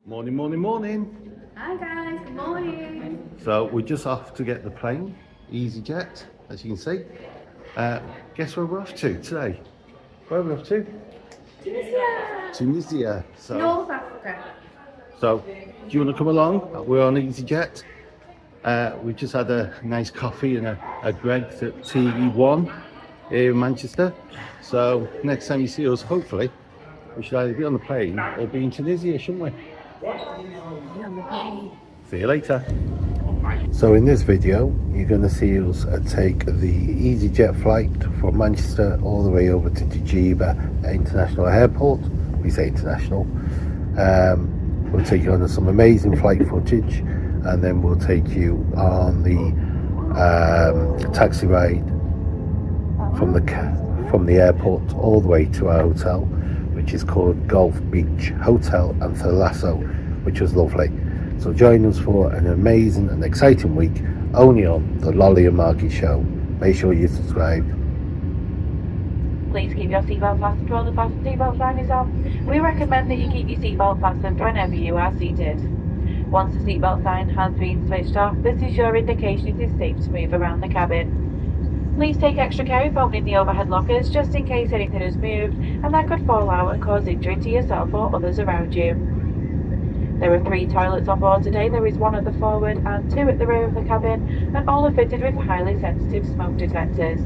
Morning, morning, morning. Hi guys, good morning. So we're just off to get the plane, EasyJet, as you can see. Guess where we're off to today? Where are we off to? Tunisia. Tunisia. North Africa. So do you want to come along? We're on EasyJet. We just had a nice coffee and a Greg's at TE1 here in Manchester. So next time you see us, hopefully, we should either be on the plane or be in Tunisia, shouldn't we? See you later. So in this video, you're going to see us take the EasyJet flight from Manchester all the way over to Djerba International Airport. We say international. We'll take you on some amazing flight footage, and then we'll take you on the taxi ride from the airport all the way to our hotel, which is called Golf Beach Hotel Thalasso, which was lovely. So join us for an amazing and exciting week only on the Lollie and Markie show. Make sure you subscribe. Please keep your seatbelt fastened while the fasten seatbelt sign is on. We recommend that you keep your seatbelt fastened whenever you are seated. Once the seatbelt sign has been switched off, this is your indication it is safe to move around the cabin. Please take extra care of opening the overhead lockers just in case anything has moved and that could fall out and cause injury to yourself or others around you. There are 3 toilets on board today. There is 1 at the forward and 2 at the rear of the cabin, and all are fitted with highly sensitive smoke detectors.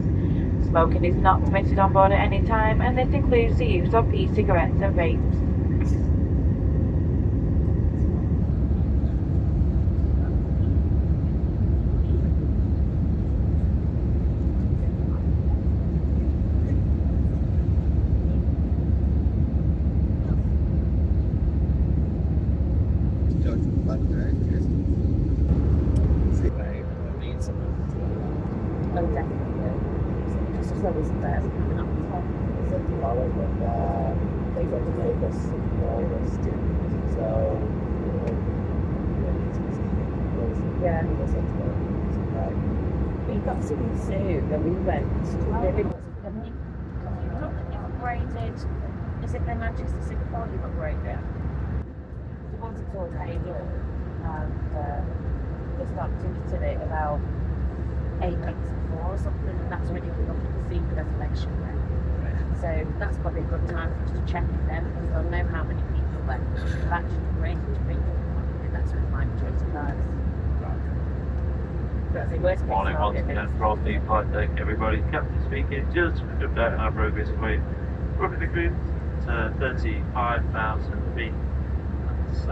Smoking is not permitted on board at any time, and this includes the use of e-cigarettes and vapes. We got to the zoo and we went to the upgraded. Is it the Manchester Singapore you've upgraded? The ones that's all paid up, and they started to visit it about 8 weeks before or something, and that's when you can look at the sea reservation there. So that's probably a good time for us to check with them, because they'll know how many people have actually arranged to bring them, and that's with my choice of ours. Morning once again from the flight deck, everybody. Captain speaking, just to update our progress away. Booking the group to 35,000 feet. That's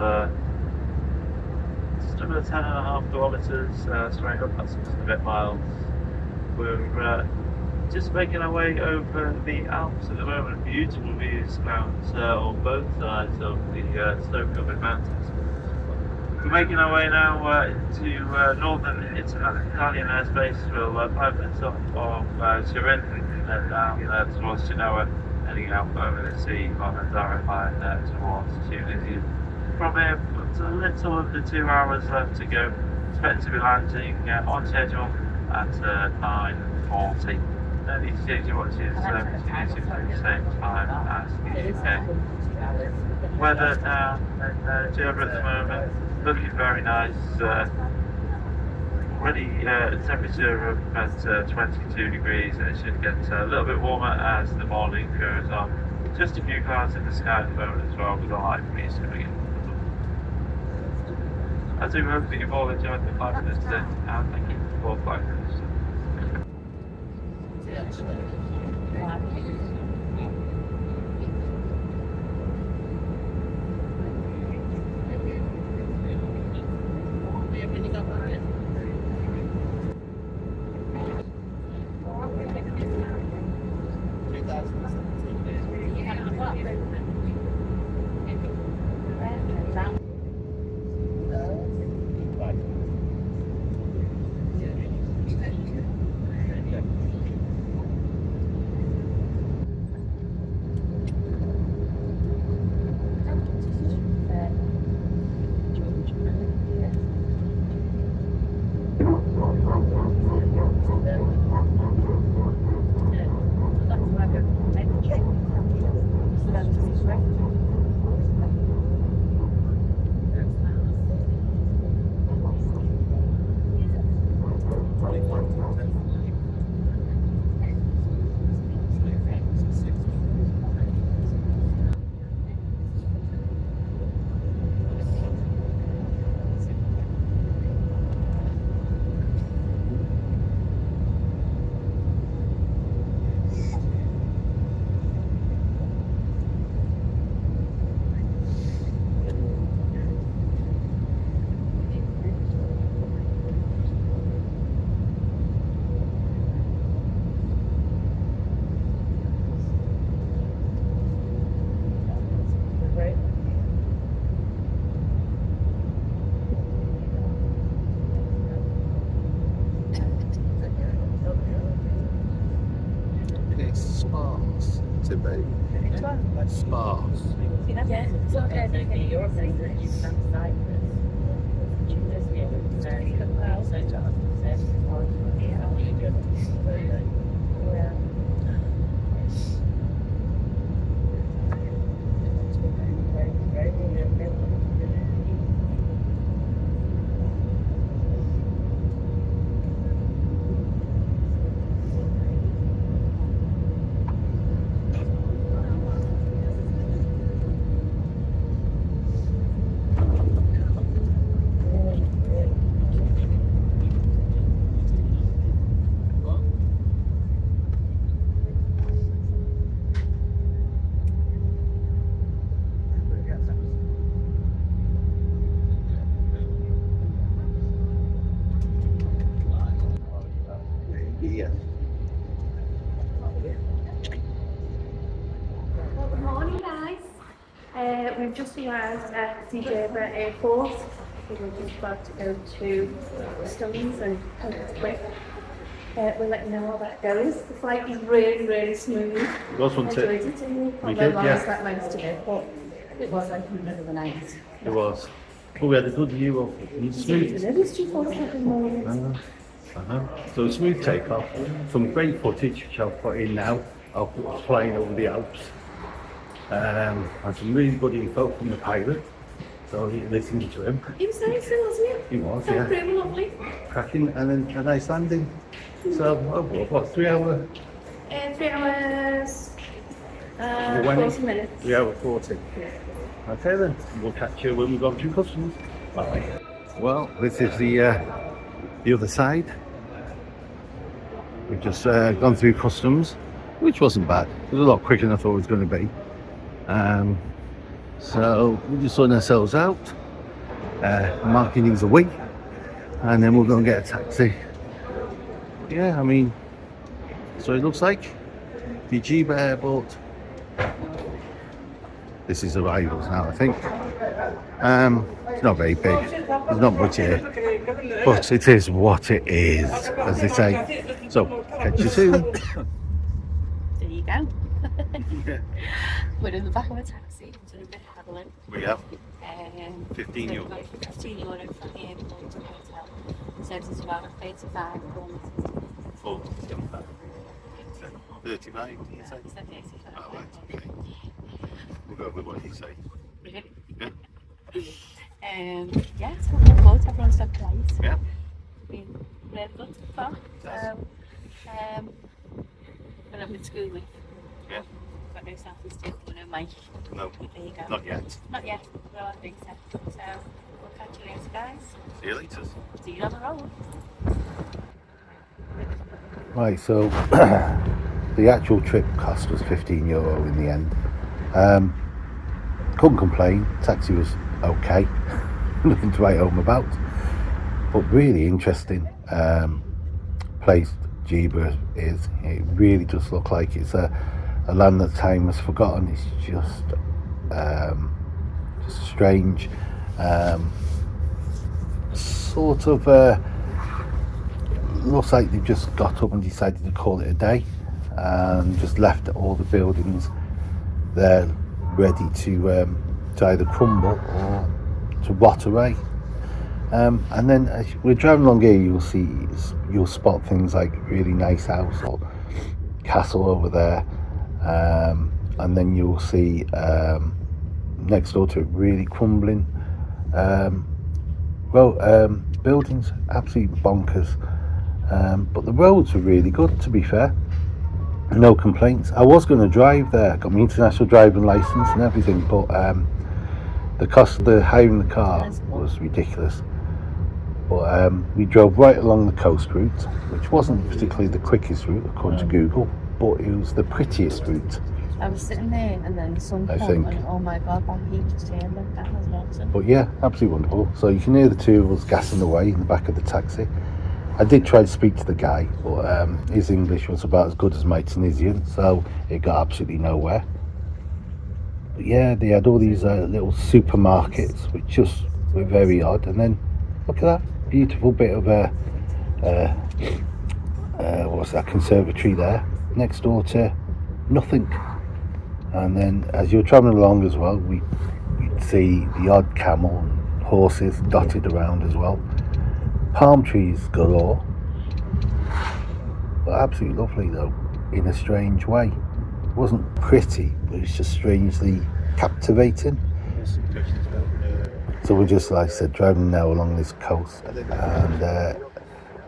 just over 10.5 kilometres straight up, that's just a bit miles. We're just making our way over the Alps at the moment. Beautiful views out on both sides of the snow-covered mountains. We're making our way now to northern Italian airspace. We'll 5 minutes off of Turin and then down towards Genoa, heading out over the sea on a direct line towards Tunisia. From here, it's a little under 2 hours left to go. Expect to be landing on schedule at 9:40. EasyJet watches Tunisia at the same time as the UK. Weather down in Djerba at the moment. Looking very nice. Already temperature up at 22 degrees, and it should get a little bit warmer as the morning goes on. Just a few clouds in the sky at the moment as well, with a light breeze coming in. I do hope that you've all enjoyed the flight minutes today, and thank you for flight minutes. say? Sparse. Yeah, it's not dead in Europe, it's not Cyprus. Yeah. Well, good morning, guys. We've just arrived at Djerba airport. We're just about to go to Stones and quick. We'll let you know how that goes. The flight is really, really smooth. It was, wasn't I it? enjoyed it. We Although did, yeah. that most of it, but It was like in the middle of the night. It was. Oh, we had a good view of it. Smooth. it was just 4 o'clock in the morning. So a smooth takeoff. Some great footage which I'll put in now. I'll put us flying over the Alps. And some really good info from the pilot. So you listened to him. It was nice, wasn't it? He was, So yeah. pretty lovely. Cracking, and then a nice landing. So, what, 3 hour? 3 hours, You're winning? 40 minutes. 3 hour 40. Okay then, we'll catch you when we've gone through customs. Bye. Well, this is the other side. We've just gone through customs, which wasn't bad. It was a lot quicker than I thought it was going to be. So we're just sorting ourselves out. Markie needs a wee, and then we'll go and get a taxi. Yeah, I mean, so it looks like the Djerba airport. This is arrivals now, I think. It's not very big. There's not much here, but it is what it is, as they say. So, catch you soon. There you go. We're in the back of a taxi, so a bit haggling. We have 15 €15 euro. from the airport to the hotel. So it's about 35 kilometres. 35, do you say? It's like 35. Oh, right, okay. We'll go with what you say. Really? Yeah. Yeah, so we're good. Everyone's so polite. Yeah. Been really good so far. When I'm in school with. Yeah. Got no selfies still, no mic. No, There you go. not yet. Not yet. Well, I think so. So we'll catch you later, guys. See you later. See you on the road. Right, so the actual trip cost us €15 in the end. Couldn't complain. Taxi was okay. Nothing to write home about. But really interesting place Djerba is. It really does look like it's a land that time has forgotten. It's just strange. Sort of looks like they've just got up and decided to call it a day and just left all the buildings there ready to either crumble or to rot away. And then as we're driving along here, you'll spot things like really nice house or castle over there, and then you'll see next door to it really crumbling buildings, absolutely bonkers. But the roads were really good, to be fair. No complaints. I was going to drive there, got my international driving license and everything, but the cost of hiring the car was ridiculous. But we drove right along the coast route, which wasn't particularly the quickest route according to Google, but it was the prettiest route. I was sitting there and then the sun I came think. and oh my god, that heat just turned like that was awesome. But yeah, absolutely wonderful. So you can hear the two of us gassing away in the back of the taxi. I did try to speak to the guy, but his English was about as good as my Tunisian, so it got absolutely nowhere. But yeah, they had all these little supermarkets, which just were very odd. And then look at that beautiful bit of what's that, conservatory there, next door to nothing. And then as you're travelling along as well, we'd see the odd camel and horses dotted around as well. Palm trees galore. But absolutely lovely though, in a strange way. It wasn't pretty, but it's just strangely captivating. So we're just, like I said, driving now along this coast, and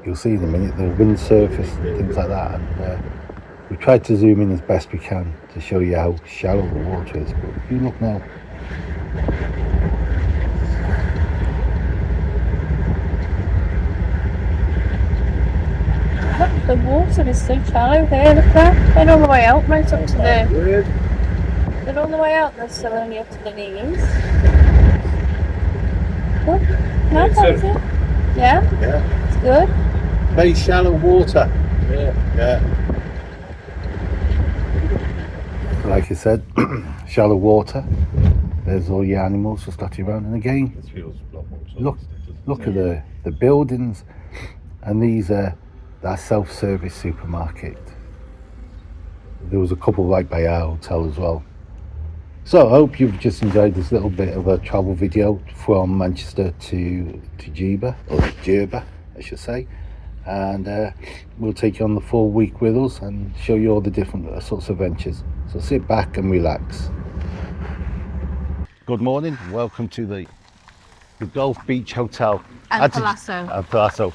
you'll see in a minute the wind surface and things like that. And we tried to zoom in as best we can to show you how shallow the water is. But if you look now, The water is so shallow there, look at that. They're all the way out, right up to the... They're all the way out, they're still only up to the knees. Look, no, that's it. Yeah? yeah, It's good. very shallow water. Yeah. Like I said, shallow water. There's all your animals just dotted around, and again, look at the buildings, and these are that self-service supermarket. There was a couple right by our hotel as well. So I hope you've just enjoyed this little bit of a travel video from Manchester to Djerba, or Djerba I should say, and we'll take you on the full week with us and show you all the different sorts of ventures. So sit back and relax. Good morning, welcome to the Golf Beach Hotel And Thalasso. Thalasso.